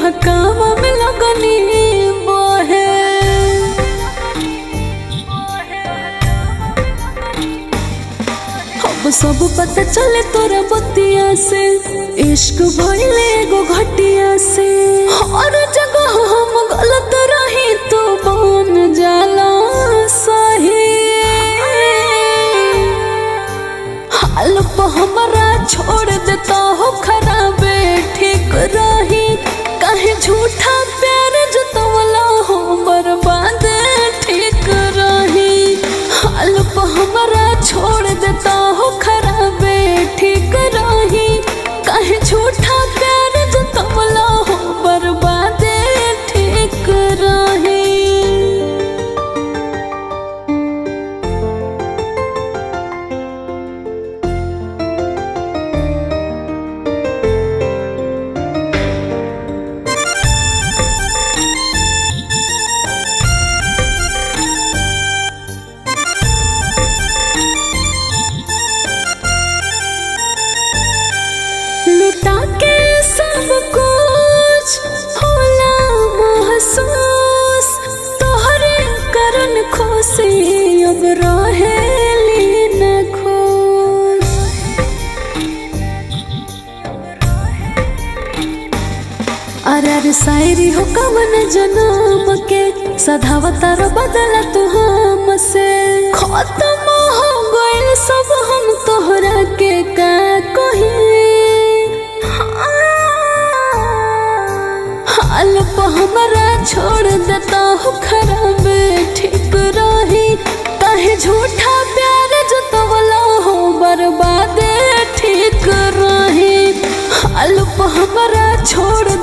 बहकावा में लगनी बहे। अब सब पता चले तोरा बतिया से, इश्क भइले एगो घटिया से। हर जगह हम गलत रही तो बन जाला सही। हाल पे हमरा छोड़ देता हो खराबे ठीक रही। काहे झूठा प्यार जतवला हो बर्बाद ठीक रही। हाल पे हमरा छोड़ देता हो खराबे ठीक रही। काहे झूठा प्यार जतवला हो बर्बाद ठीक रही। लुटा के सब कुछ होला महसूस, तोहरे करन खुशी अब रहेली न खुश। अरे शायरी हो कवन जन्म के, सधावतार बदला तू हमसे। खत्म हो गइल सब हम तोहरा के का कही। हाल पे हमरा छोड़ देता हो खराब ठीक रही। काहे झूठा प्यार जतवला हो बर्बाद ठीक रही। हाल पे हमरा छोड़